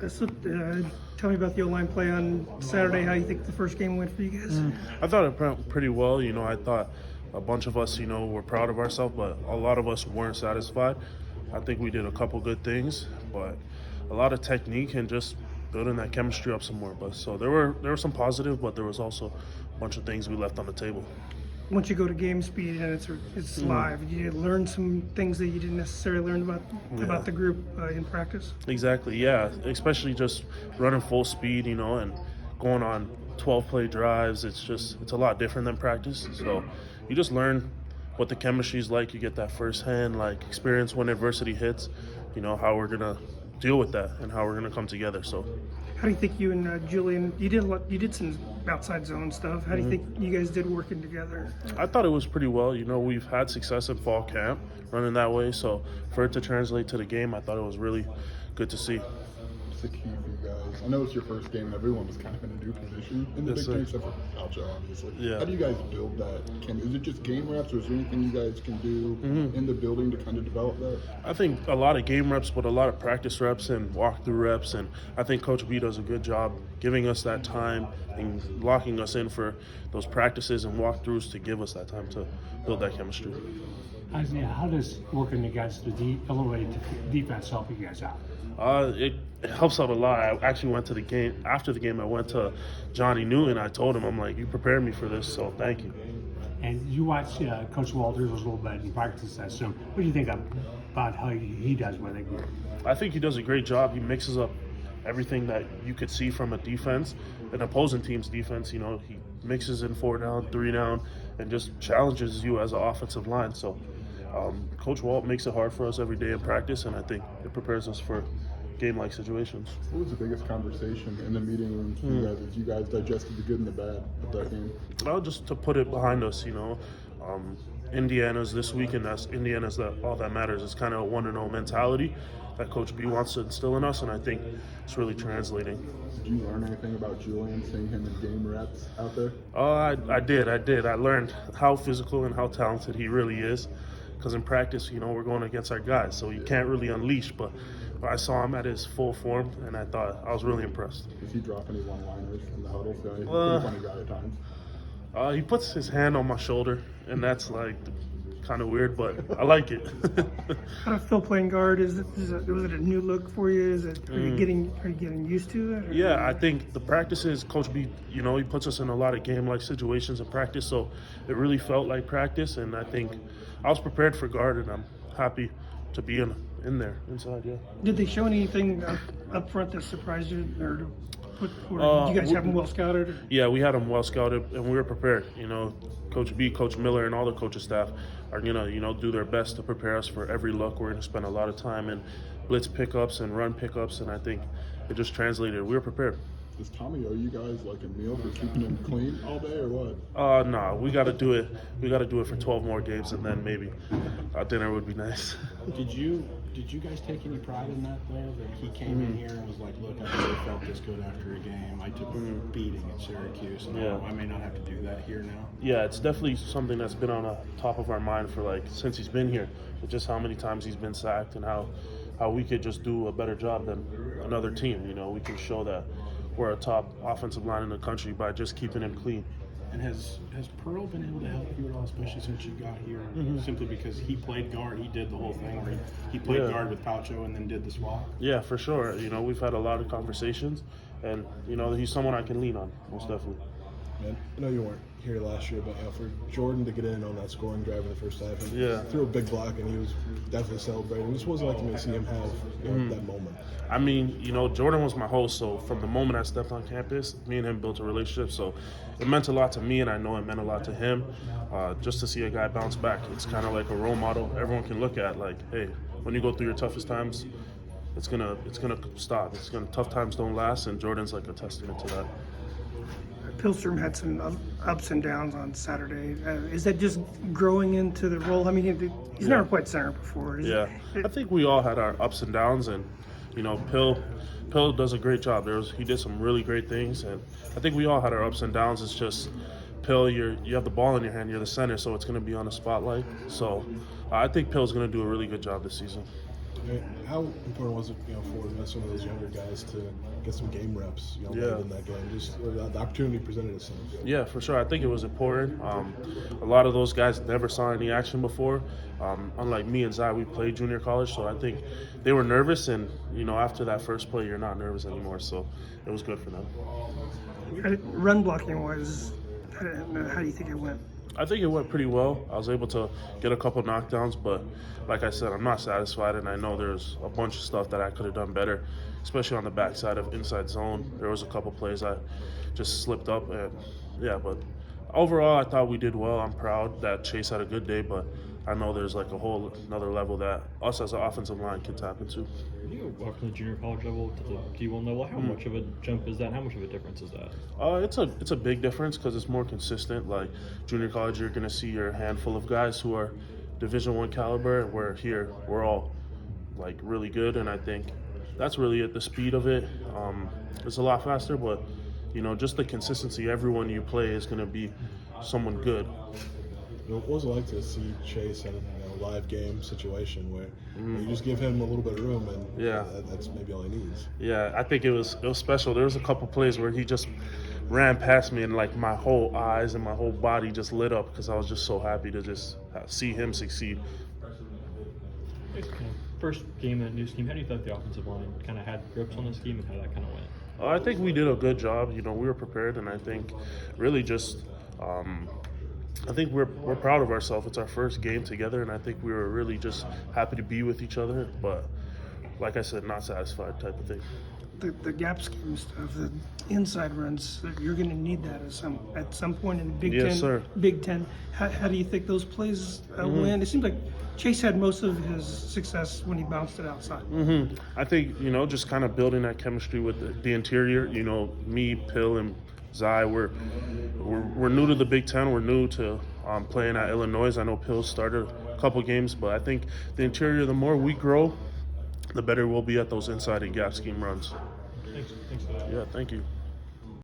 Tell me about the O-line play on Saturday, how you think the first game went for you guys. I thought it went pretty well. I thought a bunch of us, were proud of ourselves, but a lot of us weren't satisfied. I think we did a couple good things, but a lot of technique and just building that chemistry up some more. But so there were some positive, but there was also a bunch of things we left on the table. Once you go to game speed and it's live, you learn some things that you didn't necessarily learn about the group in practice. Exactly, yeah. Especially just running full speed, and going on 12-play drives. It's a lot different than practice. So you just learn what the chemistry is like. You get that firsthand experience when adversity hits. How we're gonna deal with that and how we're gonna come together. So. How do you think you and Julian, you did some outside zone stuff. How do you think you guys did working together? I thought it was pretty well. We've had success in fall camp running that way. So for it to translate to the game, I thought it was really good to see. It's the key for you guys. I know it's your first game and everyone was kind of in a new position in the Big Ten except for Alcho, obviously. Yeah. How do you guys build that? Is it just game reps or is there anything you guys can do in the building to kind of develop that? I think a lot of game reps, but a lot of practice reps and walkthrough reps. And I think Coach B does a good job giving us that time and locking us in for those practices and walkthroughs to give us that time to build that chemistry. How does working against the elevated defense help you guys out? It helps out a lot. I actually went to the game. After the game, I went to Johnny Newton. I told him, I'm like, you prepared me for this, so thank you. And you watch Coach Walters a little bit in practice, I assume. What do you think about how he does with it? I think he does a great job. He mixes up everything that you could see from a defense, an opposing team's defense. He mixes in 4 down, 3 down, and just challenges you as an offensive line. So Coach Walt makes it hard for us every day in practice, and I think it prepares us for game-like situations. What was the biggest conversation in the meeting room for you guys as you guys digested the good and the bad of that game? Well, just to put it behind us, Indiana's this week, and Indiana's all that matters. It's kind of a 1-0 mentality that Coach B wants to instill in us, and I think it's really translating. Did you learn anything about Julian, seeing him in game reps out there? I did. I learned how physical and how talented he really is. Because in practice, we're going against our guys, so you can't really unleash. But I saw him at his full form, and I was really impressed. Does he drop any one-liners in the huddle? He's a pretty funny guy at times. He puts his hand on my shoulder, and that's kind of weird, but I like it. How does Phil playing guard? Was it a new look for you? Are you getting used to it? Or? Yeah, I think the practices, Coach B, he puts us in a lot of game-like situations in practice, so it really felt like practice, and I think I was prepared for guard, and I'm happy to be in there, inside, yeah. Did they show anything up front that surprised you, or did you guys have them well scouted? Yeah, we had them well scouted, and we were prepared. Coach B, Coach Miller, and all the coaching staff are gonna, do their best to prepare us for every look. We're gonna spend a lot of time in blitz pickups and run pickups, and I think it just translated. We were prepared. Does Tommy owe you guys a meal for keeping him clean all day, or what? No, we got to do it. We got to do it for 12 more games, and then maybe dinner would be nice. Did you guys take any pride in that, though? That he came in here and was like, "Look, I never felt this good after a game. I took a beating at Syracuse, and I may not have to do that here now." Yeah, it's definitely something that's been on the top of our mind for since he's been here. Just how many times he's been sacked, and how we could just do a better job than another team. We can show that we're a top offensive line in the country by just keeping him clean. And has Pearl been able to help you at all, especially since you got here? Simply because he played guard, he did the whole thing where he played guard with Paucho and then did the swap. Yeah, for sure. We've had a lot of conversations, and he's someone I can lean on, most definitely. Man, I know you weren't here last year, but for Jordan to get in on that scoring drive in the first half and threw a big block, and he was definitely celebrating. This wasn't like to see him have that moment. I mean, Jordan was my host, so from the moment I stepped on campus, me and him built a relationship. So it meant a lot to me, and I know it meant a lot to him. Just to see a guy bounce back, it's kind of like a role model everyone can look at. Hey, when you go through your toughest times, it's gonna stop. Tough times don't last, and Jordan's a testament to that. Pilstrom had some ups and downs on Saturday. Is that just growing into the role? I mean, he's never played center before. I think we all had our ups and downs, and Pill does a great job. He did some really great things, and I think we all had our ups and downs. It's just Pill, you have the ball in your hand, you're the center, so it's going to be on the spotlight. So I think Pill's going to do a really good job this season. How important was it, for some of those younger guys to get some game reps, late in that game? Just the opportunity presented itself. Yeah, for sure. I think it was important. A lot of those guys never saw any action before. Unlike me and Zai, we played junior college, so I think they were nervous. And after that first play, you're not nervous anymore. So it was good for them. Run blocking wise, how do you think it went? I think it went pretty well. I was able to get a couple knockdowns, but like I said, I'm not satisfied, and I know there's a bunch of stuff that I could have done better, especially on the backside of inside zone. There was a couple plays I just slipped up, and but overall, I thought we did well. I'm proud that Chase had a good day, but I know there's like a whole another level that us as an offensive line can tap into. When you go up from the junior college level to the D1 level, how much of a jump is that? How much of a difference is that? It's a big difference because it's more consistent. Like junior college, you're gonna see your handful of guys who are Division I caliber, where here we're all like really good, and I think that's really it. The speed of it, it's a lot faster, but just the consistency. Everyone you play is gonna be someone good. What was it like to see Chase in a live game situation where you just give him a little bit of room and that's maybe all he needs? Yeah, I think it was special. There was a couple plays where he just ran past me and like my whole eyes and my whole body just lit up because I was just so happy to just see him succeed. First game in a new scheme, how do you think the offensive line kind of had grips on the scheme and how that kind of went? I think we did a good job. We were prepared, and I think really just I think we're proud of ourselves. It's our first game together, and I think we were really just happy to be with each other. But like I said, not satisfied type of thing. The gap scheme stuff, the inside runs, you're going to need that at some point in the Big Ten. Yes, sir. Big Ten. How do you think those plays went? It seems like Chase had most of his success when he bounced it outside. I think just kind of building that chemistry with the interior. Me, Pill, and Zai, we're new to the Big Ten. We're new to playing at Illinois. I know Pill started a couple games, but I think the interior, the more we grow, the better we'll be at those inside and gap scheme runs. Thanks for that. Yeah, thank you.